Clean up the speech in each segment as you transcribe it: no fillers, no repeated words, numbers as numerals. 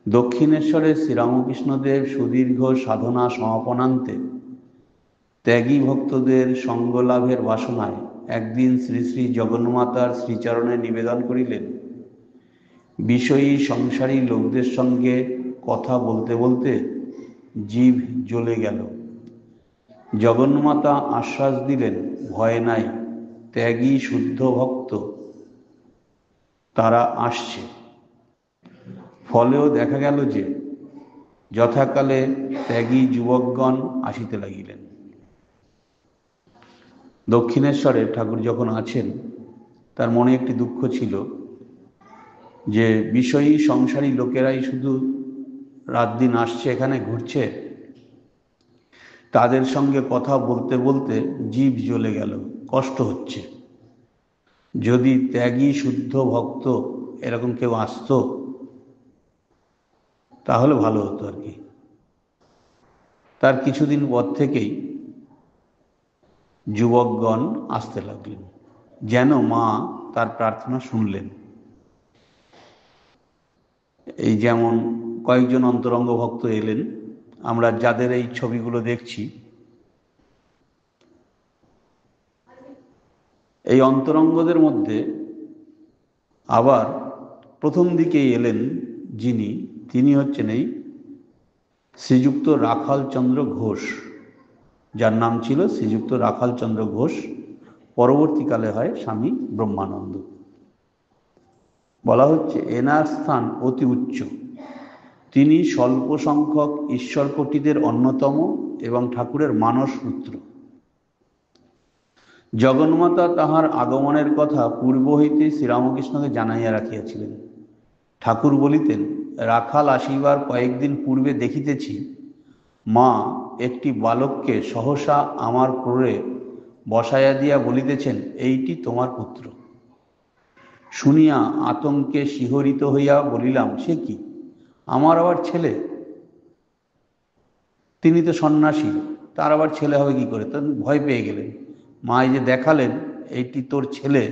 দক্ষিণেশ্বরে শ্রীরামকৃষ্ণদেব সুদীর্ঘ সাধনা সমাপনান্তে ত্যাগী ভক্তদের সঙ্গলাভের বাসনায় একদিন শ্রী শ্রী জগন্মাতার শ্রীচরণে নিবেদন করিলেন। বিষয়ী সংসারী লোকদের সঙ্গে কথা বলতে বলতে জিভ জ্বলে গেল। জগন্মাতা আশ্বাস দিলেন, ভয় নাই, ত্যাগী শুদ্ধ ভক্ত তারা আসছে। ফলেও দেখা গেল যে যথাকালে ত্যাগী যুবকগণ আসিতে লাগিলেন। দক্ষিণেশ্বরে ঠাকুর যখন আছেন, তার মনে একটি দুঃখ ছিল যে বিষয়ী সংসারী লোকেরাই শুধু রাত দিন আসছে, এখানে ঘুরছে। তাদের সঙ্গে কথা বলতে বলতে জিভ জ্বলে গেল, কষ্ট হচ্ছে। যদি ত্যাগী শুদ্ধ ভক্ত এরকম কেউ আসতো তাহলে ভালো হতো আর কি। তার কিছুদিন পর থেকেই যুবকগণ আসতে লাগলেন, যেন মা তার প্রার্থনা শুনলেন। এই যেমন কয়েকজন অন্তরঙ্গ ভক্ত এলেন, আমরা যাদের এই ছবিগুলো দেখছি, এই অন্তরঙ্গদের মধ্যে আবার প্রথম দিকেই এলেন যিনি, তিনি হচ্ছেন এই শ্রীযুক্ত রাখাল চন্দ্র ঘোষ, যার নাম ছিল শ্রীযুক্ত রাখাল চন্দ্র ঘোষ। পরবর্তীকালে হয় স্বামী ব্রহ্মানন্দ। বলা হচ্ছে এনার স্থান অতি উচ্চ। তিনি স্বল্প সংখ্যক ঈশ্বরকোটিদের অন্যতম এবং ঠাকুরের মানস পুত্র। জগন্মাতা তাহার আগমনের কথা পূর্ব হইতে শ্রীরামকৃষ্ণকে জানাইয়া রাখিয়াছিলেন। ঠাকুর বলিতেন, রাখাল আসিবার কয়েকদিন পূর্বে দেখিতেছি মা একটি বালককে সহসা আমার ক্রোড়ে বসাইয়া দিয়া বলিতেছেন, এইটি তোমার পুত্র। শুনিয়া আতঙ্কে শিহরিত হইয়া বলিলাম, সে কি, আমার আবার ছেলে? তিনি তো সন্ন্যাসী, তার আবার ছেলে হবে কি করে? তখন ভয় পেয়ে গেলেন। মা এই যে দেখালেন এইটি তোর ছেলে,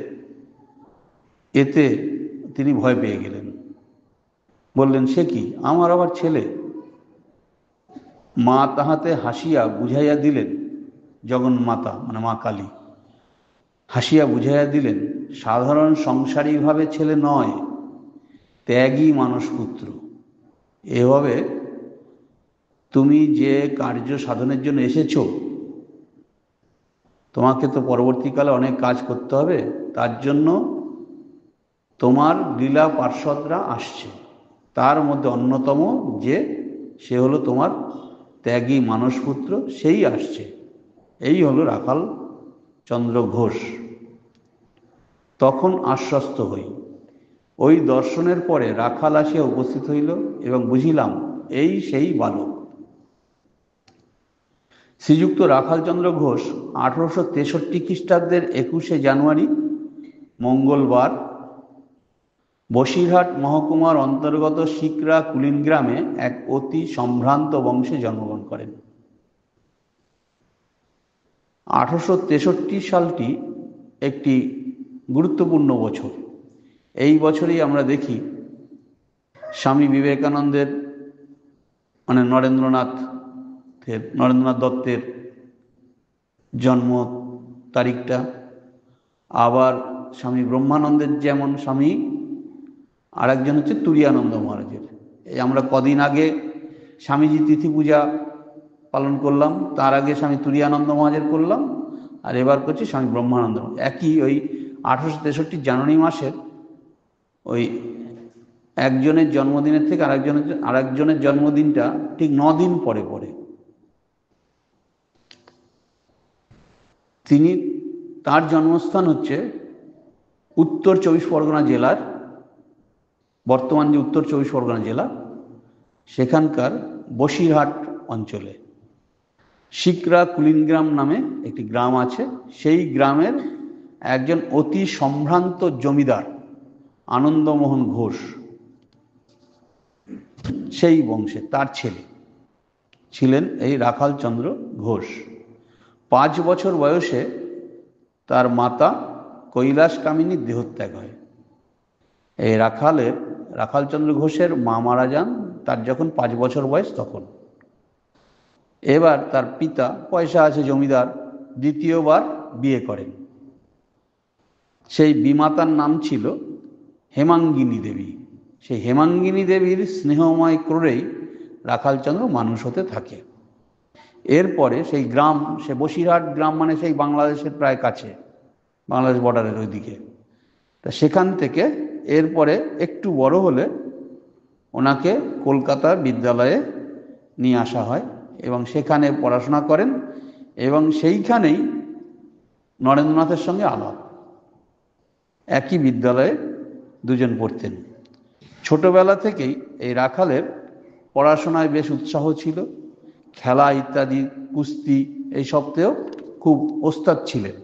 এতে তিনি ভয় পেয়ে গেলেন। বললেন, সে কি, আমার আবার ছেলে? মা তাহাতে হাসিয়া বুঝাইয়া দিলেন, জগন্মাতা মানে মা কালী হাসিয়া বুঝাইয়া দিলেন, সাধারণ সংসারীভাবে ছেলে নয়, ত্যাগী মানসপুত্র। এভাবে তুমি যে কার্য সাধনের জন্য এসেছো, তোমাকে তো পরবর্তীকালে অনেক কাজ করতে হবে, তার জন্য তোমার লীলা পার্ষদরা আসছে। তার মধ্যে অন্যতম যে সে হলো তোমার ত্যাগী মানসপুত্র, সেই আসছে। এই হলো রাখাল চন্দ্র ঘোষ। তখন আশ্বস্ত হই। ওই দর্শনের পরে রাখাল আসিয়া উপস্থিত হইল এবং বুঝিলাম এই সেই বালক। শ্রীযুক্ত রাখালচন্দ্র ঘোষ 1863 খ্রিস্টাব্দের 21শে জানুয়ারি মঙ্গলবার বসিরহাট মহকুমার অন্তর্গত শিকরা কুলিন গ্রামে এক অতি সম্ভ্রান্ত বংশে জন্মগ্রহণ করেন। 1863 সালটি একটি গুরুত্বপূর্ণ বছর। এই বছরেই আমরা দেখি স্বামী বিবেকানন্দের মানে নরেন্দ্রনাথ দত্তের জন্ম তারিখটা। আবার স্বামী ব্রহ্মানন্দের যেমন স্বামী, আরেকজন হচ্ছে তুরীয়ানন্দ মহারাজের। এই আমরা কদিন আগে স্বামীজি তিথি পূজা পালন করলাম, তার আগে স্বামী তুরীয়ানন্দ মহারাজের করলাম, আর এবার করছি স্বামী ব্রহ্মানন্দ। একই ওই 1863 জানুয়ারি মাসের ওই একজনের জন্মদিনের থেকে আরেকজনের জন্মদিনটা ঠিক 9 দিন পরে পরে। তার জন্মস্থান হচ্ছে উত্তর 24 পরগনা জেলার, বর্তমান যে উত্তর 24 পরগনা জেলা, সেখানকার বসিরহাট অঞ্চলে শিকরা কুলিনগ্রাম নামে একটি গ্রাম আছে। সেই গ্রামের একজন অতি সম্ভ্রান্ত জমিদার আনন্দমোহন ঘোষ, সেই বংশে তার ছেলে ছিলেন এই রাখালচন্দ্র ঘোষ। 5 বছর বয়সে তার মাতা কৈলাস কামিনীর দেহত্যাগ হয়। এই রাখালচন্দ্র ঘোষের মা মারা যান তার যখন 5 বছর বয়স তখন। এবার তার পিতা পয়সা আছে, জমিদার, দ্বিতীয়বার বিয়ে করেন। সেই বিমাতার নাম ছিল হেমাঙ্গিনী দেবী। সেই হেমাঙ্গিনী দেবীর স্নেহময় ক্রোড়েই রাখালচন্দ্র মানুষ হতে থাকে। এরপরে সেই গ্রাম, সে বসিরহাট গ্রাম মানে সেই বাংলাদেশের প্রায় কাছে, বাংলাদেশ বর্ডারের ওইদিকে। তা সেখান থেকে এরপরে একটু বড় হলে ওনাকে কলকাতার বিদ্যালয়ে নিয়ে আসা হয় এবং সেখানে পড়াশোনা করেন এবং সেইখানেই নরেন্দ্রনাথের সঙ্গে আলাপ। একই বিদ্যালয়ে দুজন পড়তেন। ছোটবেলা থেকেই এই রাখালের পড়াশোনায় বেশ উৎসাহ ছিল, খেলা ইত্যাদি, কুস্তি এই সবতেও খুব ওস্তাদ ছিলেন।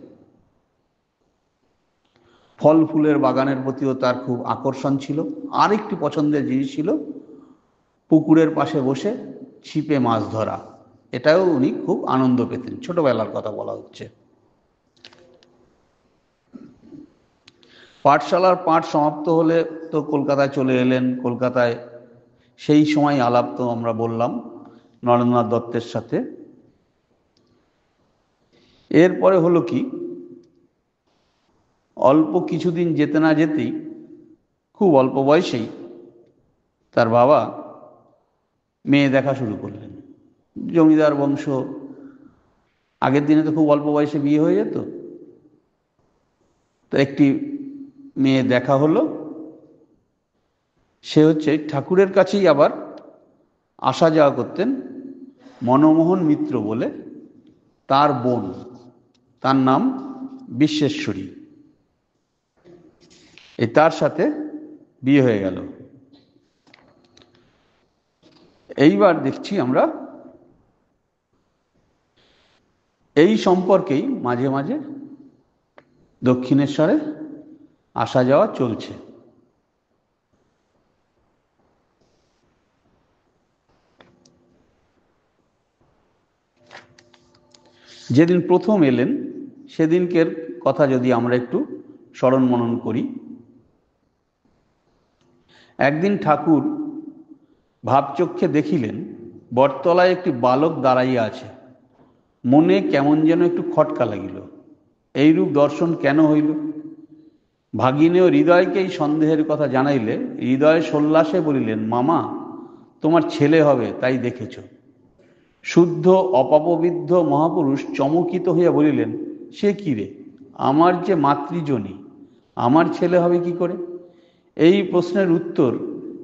ফল ফুলের বাগানের প্রতিও তার খুব আকর্ষণ ছিল। আরেকটি পছন্দের জিনিস ছিল পুকুরের পাশে বসে ছিপে মাছ ধরা। এটাও উনি খুব আনন্দ পেতেন, ছোটবেলার কথা বলা হচ্ছে। পাঠশালার পাঠ সমাপ্ত হলে তো কলকাতায় চলে এলেন। কলকাতায় সেই সময় আলাপ তো আমরা বললাম নরেন্দ্রনাথ দত্তের সাথে। এরপরে হলো কি, অল্প কিছুদিন যেতে না যেতেই, খুব অল্প বয়সেই তার বাবা মেয়ে দেখা শুরু করলেন। জমিদার বংশ, আগের দিনে তো খুব অল্প বয়সে বিয়ে হয়ে যেত। তো একটি মেয়ে দেখা হলো। সে হচ্ছে ঠাকুরের কাছেই আবার আসা যাওয়া করতেন, মনমোহন মিত্র বলে তার বোন, তার নাম বিশ্বেশ্বরী। এই তার সাথে বিয়ে হয়ে গেল। এইবার দেখছি আমরা এই সম্পর্কেই মাঝে মাঝে দক্ষিণেশ্বরে আসা যাওয়া চলছে। যেদিন প্রথম এলেন সেদিনকের কথা যদি আমরা একটু স্মরণ মনন করি। একদিন ঠাকুর ভাবচক্ষে দেখিলেন বটতলায় একটি বালক দাঁড়াইয়া আছে। মনে কেমন যেন একটু খটকা লাগিল। এইরূপ দর্শন কেন হইল? ভাগিনেও হৃদয়কেই সন্দেহের কথা জানাইলে হৃদয় সোল্লাসে বলিলেন, মামা, তোমার ছেলে হবে তাই দেখেছ। শুদ্ধ অপাপবিদ্ধ মহাপুরুষ চমকিত হইয়া বলিলেন, সে কি রে, আমার যে মাতৃজনী, আমার ছেলে হবে কি করে? এই প্রশ্নের উত্তর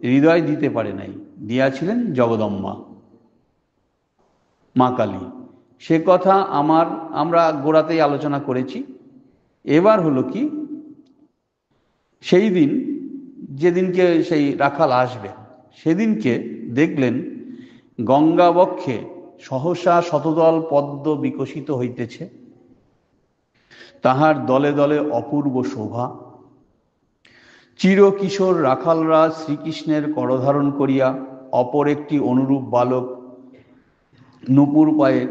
হৃদয় দিতে পারে নাই, দিয়াছিলেন জগদম্বা, মা কালী। সে কথা আমরা গোড়াতেই আলোচনা করেছি। এবার হলো কি, সেই দিন যেদিনকে সেই রাখাল আসবে সেদিনকে দেখলেন গঙ্গাবক্ষে সহসা শতদল পদ্ম বিকশিত হইতেছে। তাহার দলে দলে অপূর্ব শোভা। চিরকিশোর রাখালরা শ্রীকৃষ্ণের করধারণ করিয়া অপর একটি অনুরূপ বালক নূপুর পায়ে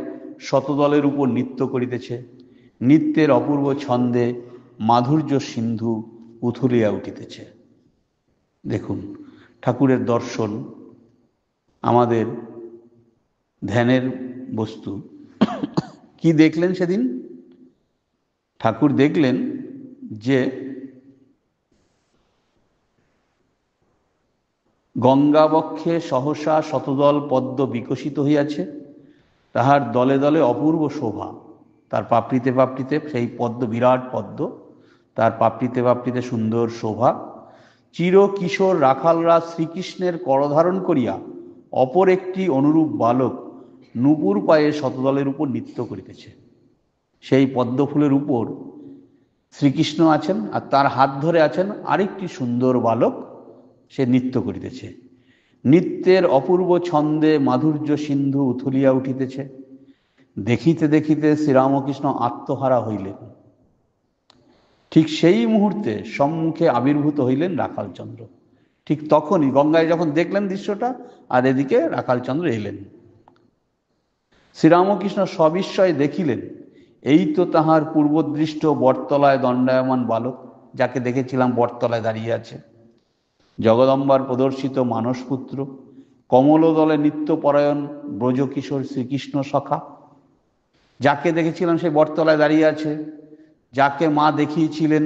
শতদলের উপর নৃত্য করিতেছে। নৃত্যের অপূর্ব ছন্দে মাধুর্য সিন্ধু উথলিয়া উঠিতেছে। দেখুন, ঠাকুরের দর্শন আমাদের ধ্যানের বস্তু। কি দেখলেন সেদিন? ঠাকুর দেখলেন যে গঙ্গাবক্ষে সহসা শতদল পদ্ম বিকশিত হইয়াছে, তাহার দলে দলে অপূর্ব শোভা। তার পাপড়িতে পাপড়িতে সেই পদ্ম, বিরাট পদ্ম, তার পাপড়িতে পাপড়িতে সুন্দর শোভা। চির কিশোর রাখালরা শ্রীকৃষ্ণের করধারণ করিয়া অপর একটি অনুরূপ বালক নূপুর পায়ে শতদলের উপর নৃত্য করিতেছে। সেই পদ্মফুলের উপর শ্রীকৃষ্ণ আছেন আর তার হাত ধরে আছেন আরেকটি সুন্দর বালক, সে নৃত্য করিতেছে। নৃত্যের অপূর্ব ছন্দে মাধুর্য সিন্ধু উথলিয়া উঠিতেছে। দেখিতে দেখিতে শ্রীরামকৃষ্ণ আত্মহারা হইলেন। ঠিক সেই মুহূর্তে সম্মুখে আবির্ভূত হইলেন রাখালচন্দ্র। ঠিক তখনই গঙ্গায় যখন দেখলেন দৃশ্যটা, আর এদিকে রাখালচন্দ্র এলেন। শ্রীরামকৃষ্ণ সবিস্ময়ে দেখিলেন, এই তো তাহার পূর্বদৃষ্ট বটতলায় দণ্ডায়মান বালক, যাকে দেখেছিলাম বটতলায় দাঁড়িয়ে আছে, জগদম্বার প্রদর্শিত মানসপুত্র। কমলদলে নিত্যপরায়ণ ব্রজকিশোর শ্রীকৃষ্ণ সখা, যাকে দেখেছিলাম সেই বটতলায় দাঁড়িয়ে আছে, যাকে মা দেখিয়েছিলেন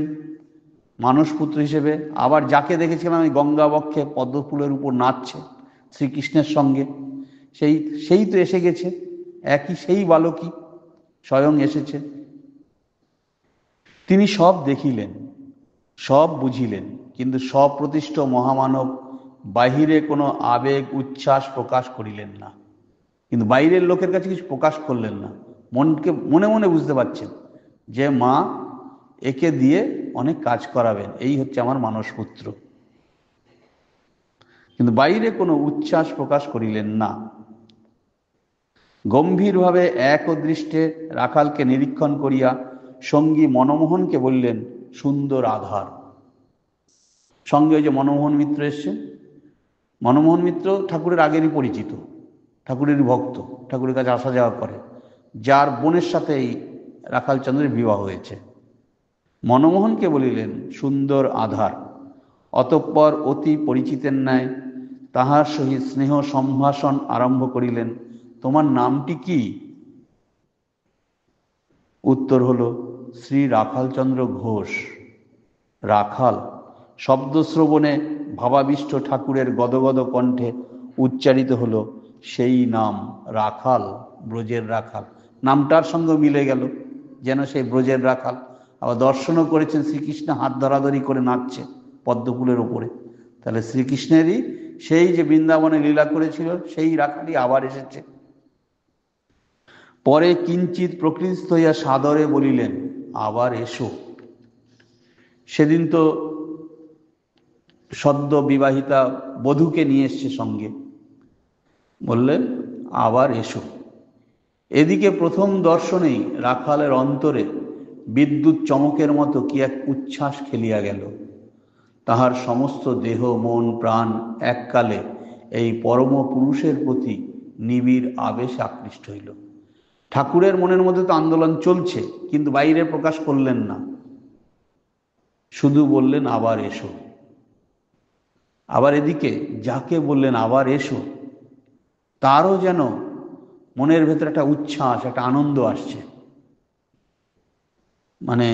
মানসপুত্র হিসেবে, আবার যাকে দেখেছিলাম এই গঙ্গা বক্ষে পদ্মফুলের উপর নাচছে শ্রীকৃষ্ণের সঙ্গে, সেই তো এসে গেছে, একই সেই বালকই স্বয়ং এসেছে। তিনি সব দেখিলেন, সব বুঝিলেন, কিন্তু স্বপ্রতিষ্ঠ মহামানব বাহিরে কোনো আবেগ উচ্ছ্বাস প্রকাশ করিলেন না। কিন্তু বাইরের লোকের কাছে কিছু প্রকাশ করলেন না, মনে মনে বুঝতে পারছেন যে মা একে দিয়ে অনেক কাজ করাবেন, এই হচ্ছে আমার মানসপুত্র, কিন্তু বাইরে কোনো উচ্ছ্বাস প্রকাশ করিলেন না। গম্ভীরভাবে একদৃষ্টে রাখালকে নিরীক্ষণ করিয়া সঙ্গী মনমোহনকে বললেন, সুন্দর আধার। সঙ্গে ওই যে মনমোহন মিত্র এসছেন, মনমোহন মিত্র ঠাকুরের আগেরই পরিচিত, ঠাকুরেরই ভক্ত, ঠাকুরের কাছে আসা যাওয়া করে, যার বোনের সাথে এই রাখালচন্দ্রের বিবাহ হয়েছে। মনমোহনকে বলিলেন, সুন্দর আধার। অতঃপর অতি পরিচিতের ন্যায় তাহার সহিত স্নেহ সম্ভাষণ আরম্ভ করিলেন। তোমার নামটি কি? উত্তর হলো, শ্রী রাখালচন্দ্র ঘোষ। রাখাল শব্দ শ্রবণে ভাবাবিষ্ট ঠাকুরের গদগদ কণ্ঠে উচ্চারিত হলো সেই নাম, রাখাল, ব্রজের রাখাল। নামটার সঙ্গে মিলে গেল, যেন সেই ব্রজের রাখাল। আবার দর্শনও করেছেন, শ্রীকৃষ্ণ হাত ধরাধরি করে নাচছে পদ্মফুলের ওপরে, তাহলে শ্রীকৃষ্ণেরই সেই যে বৃন্দাবনে লীলা করেছিল সেই রাখালই আবার এসেছে। পরে কিঞ্চিত প্রকৃতিস্থ হইয়া সাদরে বলিলেন, আবার এসো। সেদিন তো সদ্য বিবাহিতা বধূকে নিয়ে এসছে সঙ্গে, বললেন আবার এসো। এদিকে প্রথম দর্শনেই রাখালের অন্তরে বিদ্যুৎ চমকের মতো কি এক উচ্ছ্বাস খেলিয়া গেল। তাহার সমস্ত দেহ মন প্রাণ এককালে এই পরম পুরুষের প্রতি নিবিড় আবেশে আকৃষ্ট হইল। ঠাকুরের মনের মধ্যে তো আন্দোলন চলছে, কিন্তু বাইরে প্রকাশ করলেন না, শুধু বললেন আবার এসো। আবার এদিকে যাকে বললেন আবার এসো, তারও যেন মনের ভেতরে একটা উচ্ছ্বাস, একটা আনন্দ আসছে। মানে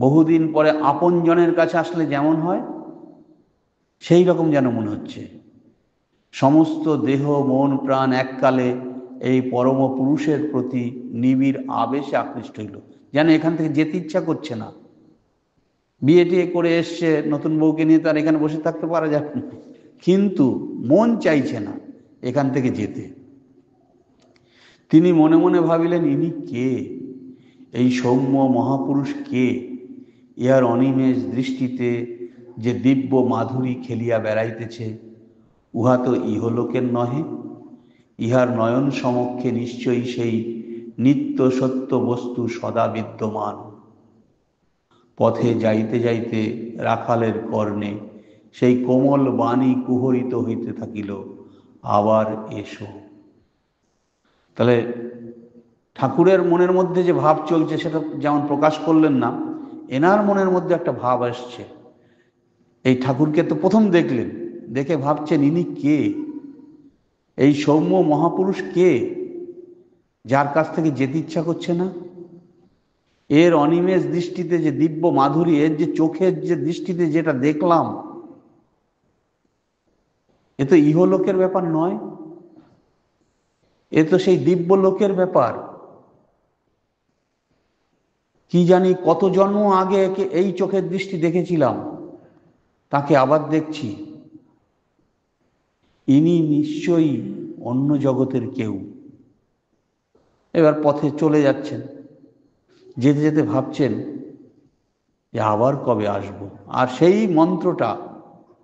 বহুদিন পরে আপনজনের কাছে আসলে যেমন হয় সেই রকম যেন মনে হচ্ছে। সমস্ত দেহ মন প্রাণ এককালে এই পরম পুরুষের প্রতি নিবিড় আবেশে আকৃষ্ট হইল, যেন এখান থেকে যেতে ইচ্ছা করছে না। বিয়ে টিয়ে করে এসছে, নতুন বউকে নিয়ে তার এখানে বসে থাকতে পারা যাবে না, কিন্তু মন চাইছে না এখান থেকে যেতে। তিনি মনে মনে ভাবিলেন, ইনি কে? এই সৌম্য মহাপুরুষ কে? ইহার অনিমেষ দৃষ্টিতে যে দিব্য মাধুরী খেলিয়া বেড়াইতেছে, উহা তো ইহলোকের নহে। ইহার নয়ন সমক্ষে নিশ্চয়ই সেই নিত্য সত্য বস্তু সদা বিদ্যমান। পথে যাইতে যাইতে রাখালের কর্ণে সেই কোমল বাণী কুহরিত হইতে থাকিল, আবার এসো। তাহলে ঠাকুরের মনের মধ্যে যে ভাব চলছে সেটা যেমন প্রকাশ করলেন না, এনার মনের মধ্যে একটা ভাব আসছে। এই ঠাকুরকে তো প্রথম দেখলেন, দেখে ভাবছেন ইনি কে? এই সৌম্য মহাপুরুষ কে, যার কাছ থেকে যেতে ইচ্ছা করছে না? এর অনিমেষ দৃষ্টিতে যে দিব্য মাধুরী, এর যে চোখের যে দৃষ্টিতে যেটা দেখলাম, এ তো ইহলোকের ব্যাপার নয়, এ তো সেই দিব্য লোকের ব্যাপার। কি জানি কত জন্ম আগে এই চোখের দৃষ্টি দেখেছিলাম, তাকে আবার দেখছি। ইনি নিশ্চয়ই অন্য জগতের কেউ। এবার পথে চলে যাচ্ছেন, যেতে যেতে ভাবছেন যে আবার কবে আসব। আর সেই মন্ত্রটা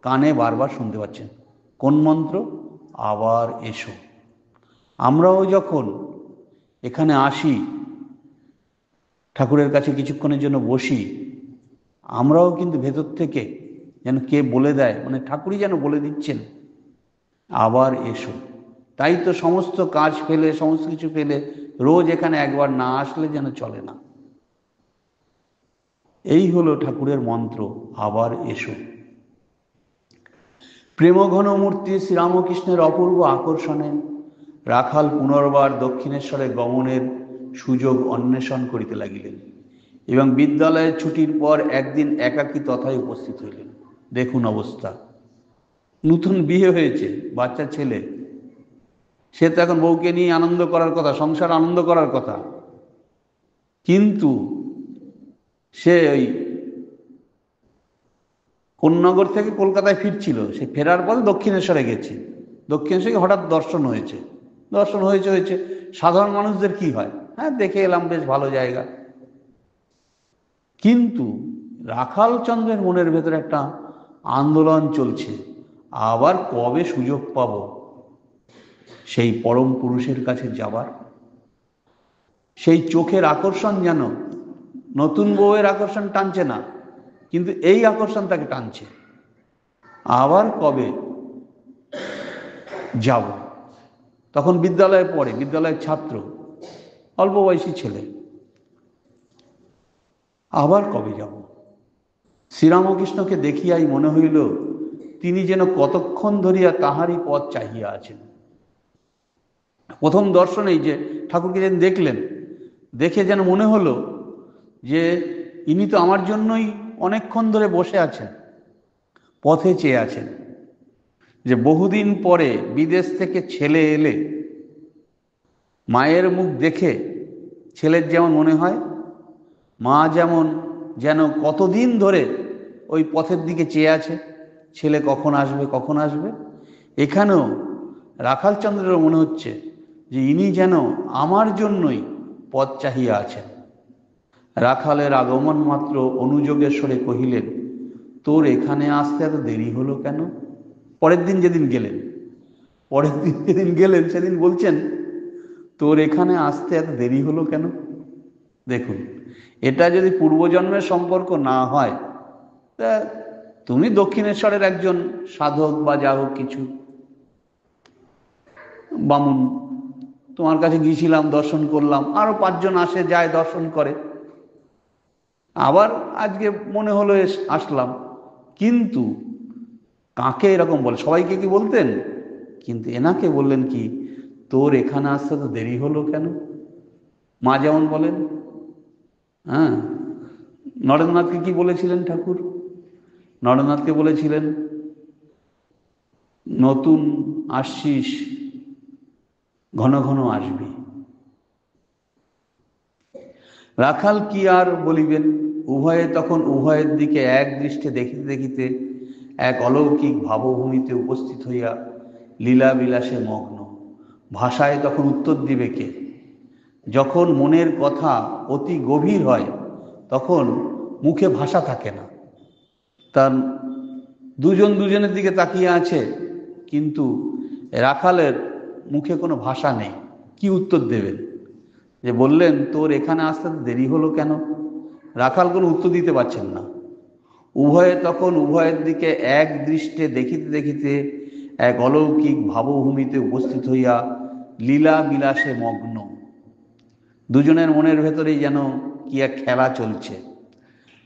কানে বারবার শুনতে পাচ্ছেন। কোন মন্ত্র? আবার এসো। আমরাও যখন এখানে আসি, ঠাকুরের কাছে কিছুক্ষণের জন্য বসি, আমরাও কিন্তু ভেতর থেকে যেন কে বলে দেয়, মানে ঠাকুরই যেন বলে দিচ্ছেন আবার এসো। তাই তো সমস্ত কাজ ফেলে, সমস্ত কিছু ফেলে রোজ এখানে একবার না আসলে যেন চলে না। এই হলো ঠাকুরের মন্ত্র, আবার এসো। প্রেমঘন মূর্তি শ্রীরামকৃষ্ণের অপূর্ব আকর্ষণে রাখাল পুনর্বার দক্ষিণেশ্বরে গমনের সুযোগ অন্বেষণ করিতে লাগিলেন এবং বিদ্যালয়ের ছুটির পর একদিন একাকী তথায় উপস্থিত হইলেন। দেখুন অবস্থা, নতুন বিয়ে হয়েছে, বাচ্চা ছেলে, সে তো এখন বউকে নিয়ে আনন্দ করার কথা, সংসার আনন্দ করার কথা, কিন্তু সে ওই কোন্নগর থেকে কলকাতায় ফিরছিল, সে ফেরার পর দক্ষিণেশ্বরে গেছে। দক্ষিণেশ্বরে হঠাৎ দর্শন হয়েছে, হয়েছে সাধারণ মানুষদের কি হয়, হ্যাঁ দেখে এলাম, বেশ ভালো জায়গা। কিন্তু রাখাল চন্দ্রের মনের ভেতরে একটা আন্দোলন চলছে, আবার কবে সুযোগ পাব সেই পরম পুরুষের কাছে যাবার। সেই চোখের আকর্ষণ যেন নতুন বউয়ের আকর্ষণ টানছে না, কিন্তু এই আকর্ষণ তাকে টানছে, আবার কবে যাব। তখন বিদ্যালয়ে পড়ে, বিদ্যালয়ের ছাত্র, অল্প বয়সী ছেলে, আবার কবে যাব। শ্রীরামকৃষ্ণকে দেখিয়াই মনে হইল তিনি যেন কতক্ষণ ধরিয়া তাহারই পথ চাহিয়া আছেন। প্রথম দর্শনেই যে ঠাকুরকে যেন দেখলেন, দেখে যেন মনে হলো যে ইনি তো আমার জন্যই অনেকক্ষণ ধরে বসে আছেন, পথে চেয়ে আছেন। যে বহুদিন পরে বিদেশ থেকে ছেলে এলে মায়ের মুখ দেখে ছেলের যেমন মনে হয়, মা যেমন যেন কতদিন ধরে ওই পথের দিকে চেয়ে আছে, ছেলে কখন আসবে কখন আসবে। এখানেও রাখালচন্দ্রেরও মনে হচ্ছে যে ইনি যেন আমার জন্যই পথ চাহিয়া আছেন। রাখালের আগমন মাত্র অনুযোগের স্বরে কহিলেন, তোর এখানে আসতে এত দেরি হলো কেন? পরের দিন যেদিন গেলেন সেদিন বলছেন, তোর এখানে আসতে এত দেরি হলো কেন? দেখুন, এটা যদি পূর্বজন্মের সম্পর্ক না হয়, তা তুমি দক্ষিণেশ্বরের একজন সাধক বা যা হোক কিছু বামুন, তোমার কাছে গিয়েছিলাম, দর্শন করলাম, আরো 5 জন আসে যায় দর্শন করে, আবার আজকে মনে হলো আসলাম। কিন্তু কাকে এরকম বলে, সবাইকে কি বলতেন? কিন্তু এনাকে বললেন কি, তোর এখানে আসতে তো দেরি হলো কেন? মা যেমন বলেন, হ্যাঁ, নরেন্দ্রনাথকে কি বলেছিলেন ঠাকুর? নরেন্দ্রনাথকে বলেছিলেন, নতুন আসছিস, ঘন ঘন আসবি। রাখাল কি আর বলিবেন, উভয়ে তখন উভয়ের দিকে এক দৃষ্টে দেখিতে দেখিতে এক অলৌকিক ভাবভূমিতে উপস্থিত হইয়া লীলা বিলাসে মগ্ন। ভাষায় তখন উত্তর দিবে কে? যখন মনের কথা অতি গভীর হয় তখন মুখে ভাষা থাকে না। তার দুজন দুজনের দিকে তাকিয়ে আছে, কিন্তু রাখালের মুখে কোনো ভাষা নেই, কি উত্তর দেবেন? যে বললেন, তোর এখানে আসতে দেরি হলো কেন? রাখাল কোনো উত্তর দিতে পারছেন না। উভয়ে তখন উভয়ের দিকে এক দৃষ্টে দেখিতে দেখিতে এক অলৌকিক ভাবভূমিতে উপস্থিত হইয়া লীলা বিলাসে মগ্ন। দুজনের মনের ভেতরেই যেন কি এক খেলা চলছে।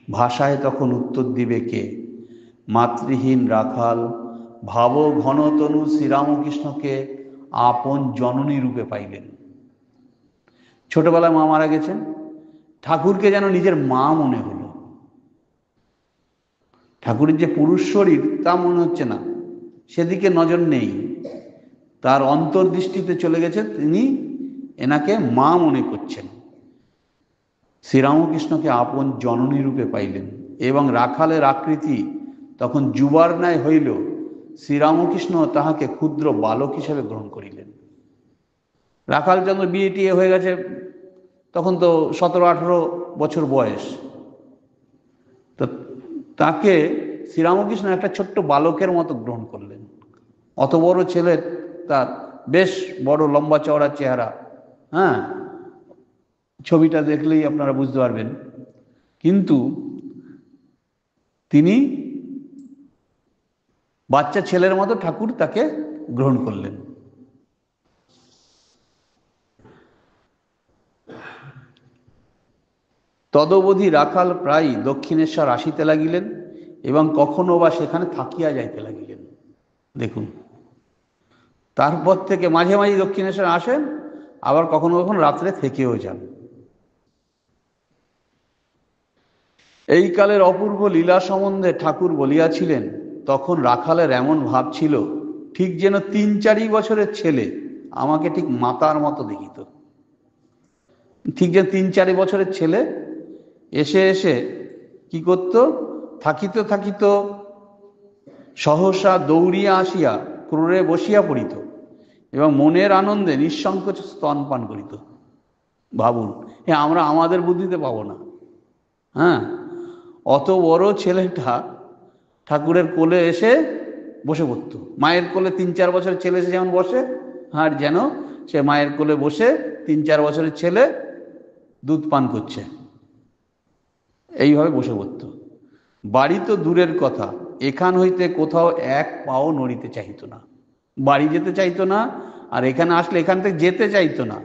ভাষায় তখন উত্তর দিবে কে? মাতৃহীন রাখাল ভাব ঘনতনু শ্রীরামকৃষ্ণকে আপন জননী রূপে পাইলেন। ছোটবেলায় মা মারা গেছেন, ঠাকুরকে যেন নিজের মা মনে হলো। ঠাকুরের যে পুরুষ শরীর তা মনে হচ্ছে না, সেদিকে নজর নেই, তার অন্তর্দৃষ্টিতে চলে গেছে, তিনি এনাকে মা মনে করছেন। শ্রীরামকৃষ্ণকে আপন জননী রূপে পাইলেন এবং রাখালের আকৃতি তখন যুবার ন্যায় হইল। শ্রীরামকৃষ্ণ তাহাকে ক্ষুদ্র বালক হিসেবে গ্রহণ করিলেন। রাখালচন্দ্র বিয়ে টিয়ে হয়ে গেছে, তখন তো 17-18 বছর বয়স, তো তাকে শ্রীরামকৃষ্ণ একটা ছোট্ট বালকের মতো গ্রহণ করলেন। অত বড় ছেলে, তার বেশ বড় লম্বা চওড়া চেহারা, হ্যাঁ, ছবিটা দেখলেই আপনারা বুঝতে পারবেন। কিন্তু তিনি বাচ্চা ছেলের মতো ঠাকুর তাকে গ্রহণ করলেন। তদবধি রাখাল প্রায় দক্ষিণেশ্বর আসিতে লাগিলেন এবং কখনো বা সেখানে থাকিয়া যাইতে লাগিলেন। দেখুন, তারপর থেকে মাঝে মাঝে দক্ষিণেশ্বর আসেন, আবার কখনো কখনো রাত্রে থেকেও যান। এই কালের অপূর্ব লীলা সম্বন্ধে ঠাকুর বলিয়াছিলেন, তখন রাখালের এমন ভাব ছিল, ঠিক যেন 3-4 বছরের ছেলে আমাকে ঠিক মাতার মতো দেখিত। ঠিক যেন 3-4 বছরের ছেলে এসে এসে কি করত, থাকিতে থাকিত সহসা দৌড়িয়া আসিয়া ক্রোড়ে বসিয়া পড়িত এবং মনের আনন্দে নিঃসংকোচ স্তনপান করিত। ভাবুন, আমরা আমাদের বুদ্ধিতে পাবো না। হ্যাঁ, অত বড় ছেলেটা ঠাকুরের কোলে এসে বসে পড়তো। মায়ের কোলে 3-4 বছরের ছেলে এসে যেমন বসে, আর যেন সে মায়ের কোলে বসে 3-4 বছরের ছেলে দুধ পান করছে, এইভাবে বসে পড়তো। বাড়ি তো দূরের কথা, এখান হইতে কোথাও এক পাও নড়িতে চাইতো না, বাড়ি যেতে চাইতো না। আর এখানে আসলে এখান থেকে যেতে চাইতো না,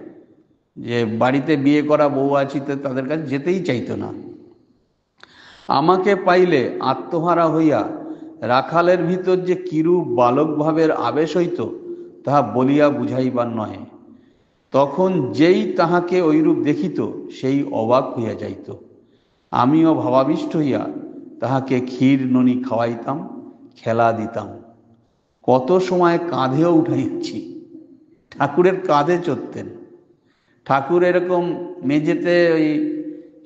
যে বাড়িতে বিয়ে করা বউ আছে তাদের কাছে যেতেই চাইতো না। আমাকে পাইলে আত্মহারা হইয়া রাখালের ভিতর যে কিরূপ বালক ভাবের আবেশ হইত, তাহা বলিয়া বুঝাইবার নহে। তখন যেই তাহাকে ঐরূপ দেখিত, সেই অবাক হইয়া যাইত। আমিও ভাবাবিষ্ট হইয়া তাহাকে ক্ষীর ননি খাওয়াইতাম, খেলা দিতাম। কত সময় কাঁধেও উঠাইছি, ঠাকুরের কাঁধে চড়তেন। ঠাকুর এরকম মেঝেতে ওই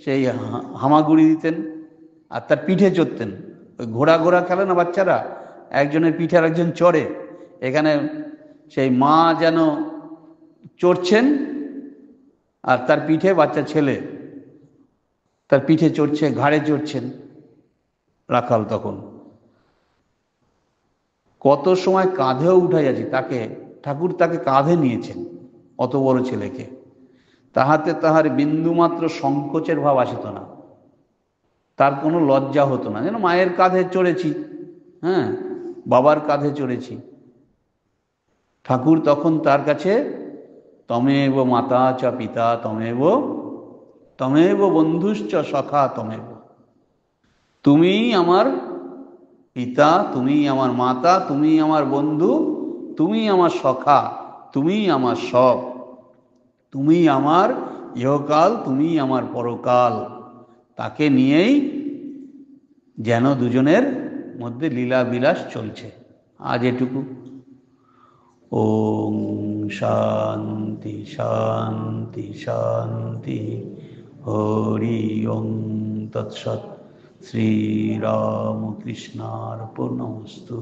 সেই হামাগুড়ি দিতেন, আর তার পিঠে চড়তেন। ওই ঘোড়া ঘোড়া খেলে না বাচ্চারা, একজনের পিঠে আর একজন চড়ে, এখানে সেই মা যেন চড়ছেন আর তার পিঠে বাচ্চা ছেলে তার পিঠে চড়ছে, ঘাড়ে চড়ছেন রাখাল। তখন কত সময় কাঁধেও উঠে যাচ্ছে, তাকে ঠাকুর তাকে কাঁধে নিয়েছেন, অত বড় ছেলেকে। তাহাতে তাহার বিন্দুমাত্র সংকোচের ভাব আসিত না, তার কোনো লজ্জা হতো না, যেন মায়ের কাঁধে চড়েছি, হ্যাঁ, বাবার কাঁধে চড়েছি। ঠাকুর তখন তার কাছে তমেব মাতা চ পিতা তমেব তমেব বন্ধুশ্চ সখা তমেব, তুমি আমার পিতা, তুমি আমার মাতা, তুমি আমার বন্ধু, তুমি আমার সখা, তুমি আমার সব, তুমি আমার ইহকাল, তুমি আমার পরকাল। তাকে নিয়েই যেন দুজনের মধ্যে লীলা বিলাস চলছে। আজ এটুকু। ওম শান্তি শান্তি শান্তি। হরি ওম তৎসৎ। শ্রীরামকৃষ্ণার্পণমস্তু।